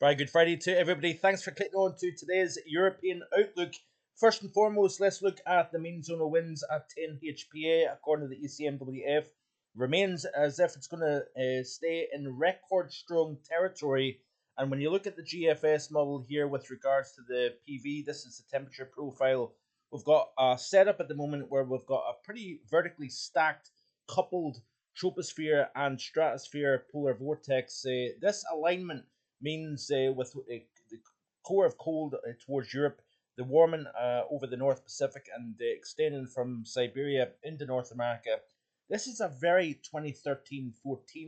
Very good Friday to everybody. Thanks for clicking on to today's European Outlook. First and foremost, let's look at the mean zonal winds at 10 HPA according to the ECMWF. Remains as if it's going to stay in record strong territory. And when you look at the GFS model here with regards to the PV, this is the temperature profile. We've got a setup at the moment where we've got a pretty vertically stacked, coupled troposphere and stratosphere polar vortex. This alignment means with the core of cold towards Europe, the warming over the North Pacific and extending from Siberia into North America. This is a very 2013-14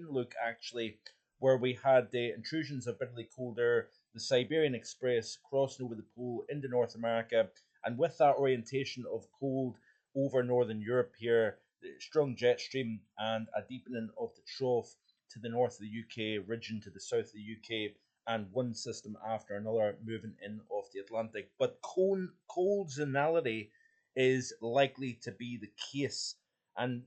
look, actually, where we had the intrusions of bitterly cold air, the Siberian Express crossing over the pole into North America, and with that orientation of cold over Northern Europe here, the strong jet stream and a deepening of the trough to the north of the UK, region to the south of the UK, and one system after another moving in off the Atlantic. But cold zonality is likely to be the case. And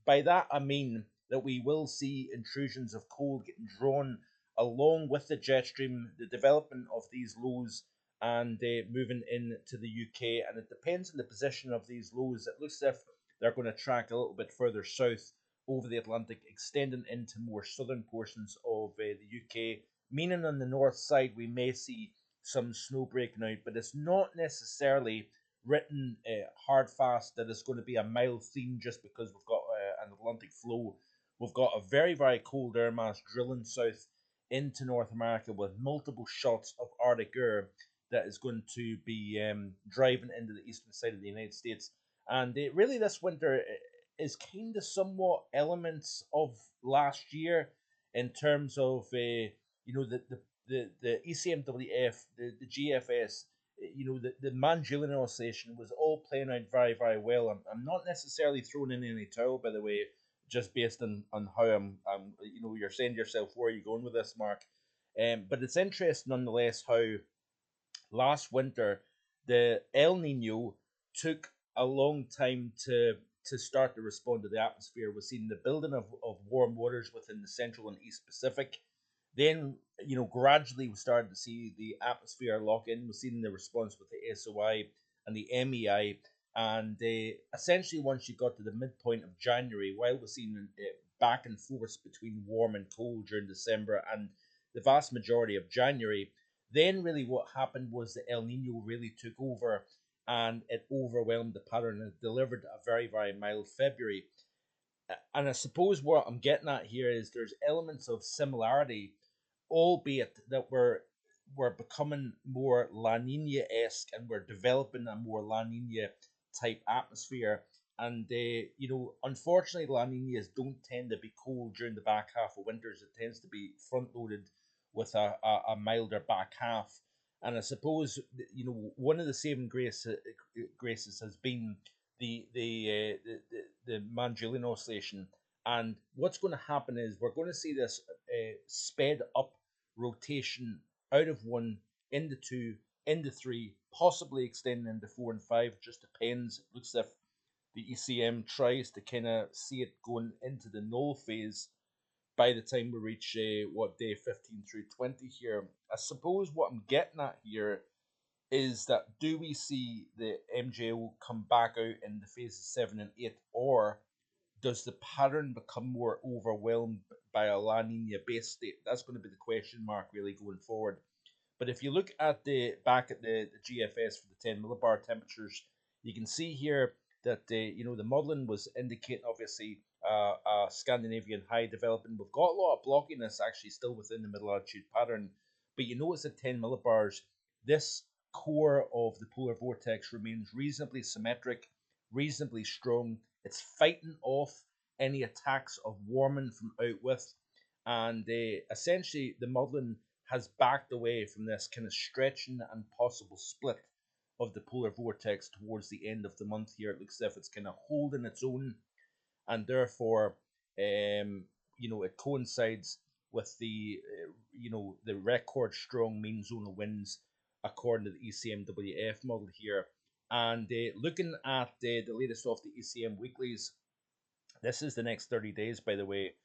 by that I mean that we will see intrusions of cold getting drawn along with the jet stream, the development of these lows, and moving into the UK. And it depends on the position of these lows. It looks as if they're going to track a little bit further south over the Atlantic, extending into more southern portions of the UK, meaning on the north side we may see some snow breaking out, but it's not necessarily written hard fast that it's going to be a mild theme just because we've got an Atlantic flow. We've got a very, very cold air mass drilling south into North America with multiple shots of Arctic air that is going to be driving into the eastern side of the United States. And really, this winter is kind of somewhat elements of last year in terms of the ECMWF, the GFS, the Manjulian oscillation was all playing out very, very well. I'm not necessarily throwing in any towel, by the way, just based on how you're saying to yourself, where are you going with this, Mark? But it's interesting nonetheless how last winter the El Nino took a long time to start to respond to the atmosphere. We've seen the building of warm waters within the central and east Pacific. Then, gradually we started to see the atmosphere lock in. We've seen the response with the SOI and the MEI. And essentially, once you got to the midpoint of January, while we're seeing back and forth between warm and cold during December and the vast majority of January, then really what happened was the El Nino really took over and it overwhelmed the pattern and it delivered a very, very mild February. And I suppose what I'm getting at here is there's elements of similarity, albeit that we're becoming more La Nina esque and we're developing a more La Nina type atmosphere. And unfortunately, La Ninas don't tend to be cold during the back half of winters. It tends to be front loaded with a milder back half. And I suppose one of the saving graces has been the Manjulian oscillation. And what's going to happen is we're going to see this sped up rotation out of one into two into three, possibly extending into four and five. Just depends. It looks as if the ECM tries to kind of see it going into the null phase by the time we reach day 15 through 20 here. I suppose what I'm getting at here is that do we see the MJO come back out in the phases 7 and 8, or does the pattern become more overwhelmed by a La Nina base state? That's going to be the question mark really going forward. But if you look at the GFS for the 10 millibar temperatures, you can see here that the modelling was indicating obviously a Scandinavian high developing. We've got a lot of blockiness actually still within the middle altitude pattern, but you notice at 10 millibars, this core of the polar vortex remains reasonably symmetric, reasonably strong. It's fighting off any attacks of warming from out with, and essentially the modelling has backed away from this kind of stretching and possible split of the polar vortex towards the end of the month here. It looks as if it's kind of holding its own, and therefore, it coincides with the record strong mean zonal winds according to the ECMWF model here. And looking at the latest off the ECM weeklies, this is the next 30 days, by the way,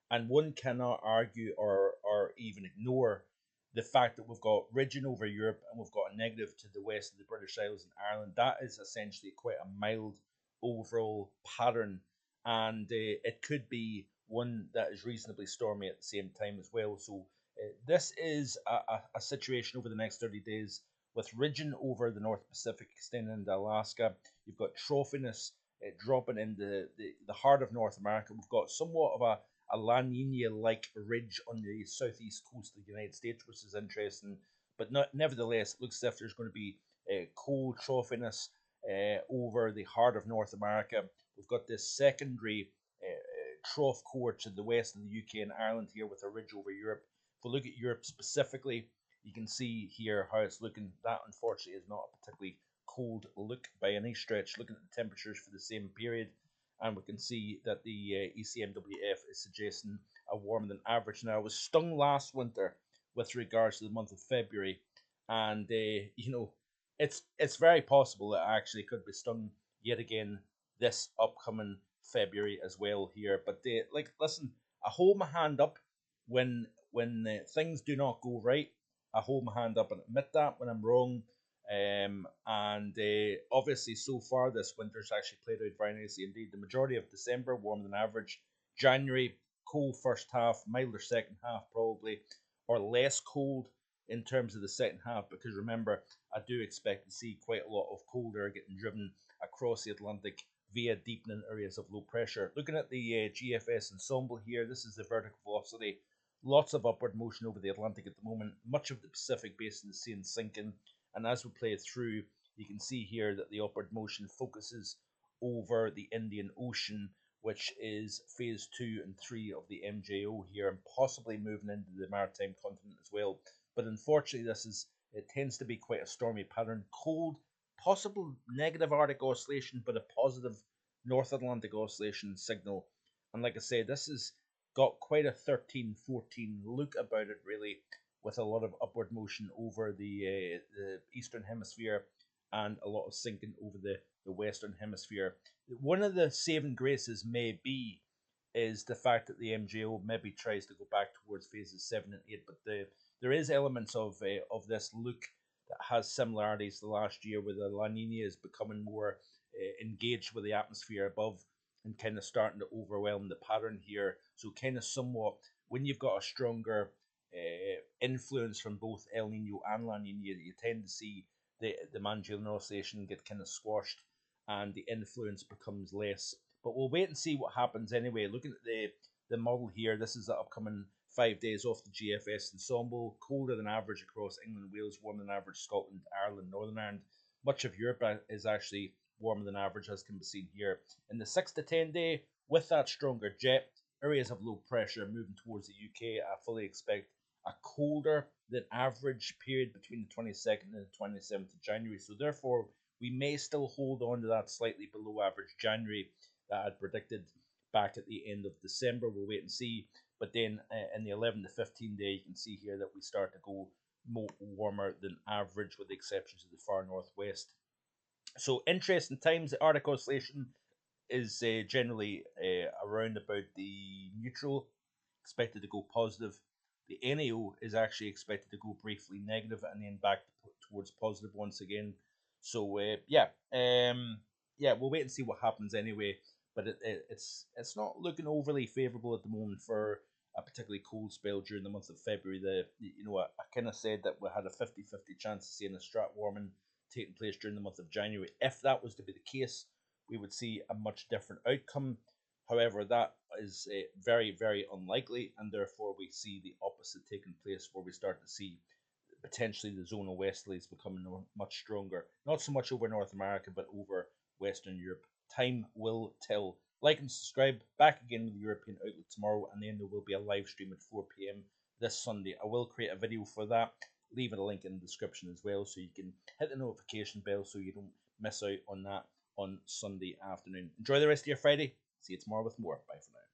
and one cannot argue or even ignore the fact that we've got region over Europe and we've got a negative to the west of the British Isles and Ireland, that is essentially quite a mild overall pattern, and it could be one that is reasonably stormy at the same time as well. So this is a situation over the next 30 days with region over the North Pacific extending into Alaska. You've got trophiness dropping into the heart of North America. We've got somewhat of a La Nina-like ridge on the southeast coast of the United States, which is interesting. But nevertheless, it looks as if there's going to be cold trophiness over the heart of North America. We've got this secondary trough core to the west of the UK and Ireland here with a ridge over Europe. If we look at Europe specifically, you can see here how it's looking. That unfortunately is not a particularly cold look by any stretch. Looking at the temperatures for the same period, and we can see that the ECMWF is suggesting a warmer than average. Now, I was stung last winter with regards to the month of February, and it's very possible that I actually could be stung yet again this upcoming February as well here. But listen, I hold my hand up when things do not go right. I hold my hand up and admit that when I'm wrong. And obviously, so far this winter's actually played out very nicely indeed. The majority of December warmer than average. January cold first half, milder second half probably, or less cold in terms of the second half. Because remember, I do expect to see quite a lot of cold air getting driven across the Atlantic via deepening areas of low pressure. Looking at the GFS ensemble here, this is the vertical velocity. Lots of upward motion over the Atlantic at the moment. Much of the Pacific basin is seeing sinking. And as we play through, you can see here that the upward motion focuses over the Indian Ocean, which is phase 2 and 3 of the MJO here, and possibly moving into the maritime continent as well. But unfortunately, it tends to be quite a stormy pattern. Cold, possible negative Arctic oscillation, but a positive North Atlantic oscillation signal. And like I say, this has got quite a 13-14 look about it, really, with a lot of upward motion over the eastern hemisphere and a lot of sinking over the western hemisphere. One of the saving graces may be is the fact that the MJO maybe tries to go back towards phases 7 and 8, but there is elements of this look that has similarities to last year, where the La Nina is becoming more engaged with the atmosphere above and kind of starting to overwhelm the pattern here. So kind of somewhat, when you've got a stronger influence from both El Nino and La Nina, you tend to see the Magellan oscillation get kind of squashed and the influence becomes less. But we'll wait and see what happens anyway. Looking at the model here, this is the upcoming 5 days off the GFS ensemble. Colder than average across England, Wales, warmer than average Scotland, Ireland, Northern Ireland. Much of Europe is actually warmer than average, as can be seen here. In the 6 to 10 day, with that stronger jet, areas of low pressure moving towards the UK, I fully expect a colder than average period between the 22nd and the 27th of January. So therefore, we may still hold on to that slightly below average January that I'd predicted back at the end of December. We'll wait and see. But then in the 11 to 15 day, you can see here that we start to go more warmer than average, with the exceptions of the far northwest. So interesting times. The Arctic oscillation is generally around about the neutral, expected to go positive. The NAO is actually expected to go briefly negative and then back towards positive once again. So we'll wait and see what happens anyway. But it's not looking overly favourable at the moment for a particularly cold spell during the month of February. I kind of said that we had a 50-50 chance of seeing a strat warming taking place during the month of January. If that was to be the case, we would see a much different outcome. However, that is very, very unlikely, and therefore we see the opposite taking place, where we start to see potentially the zonal westerlies becoming much stronger. Not so much over North America, but over Western Europe. Time will tell. Like and subscribe. Back again with the European Outlook tomorrow, and then there will be a live stream at 4 p.m. this Sunday. I will create a video for that. Leave a link in the description as well, so you can hit the notification bell so you don't miss out on that on Sunday afternoon. Enjoy the rest of your Friday. See you tomorrow with more. Bye for now.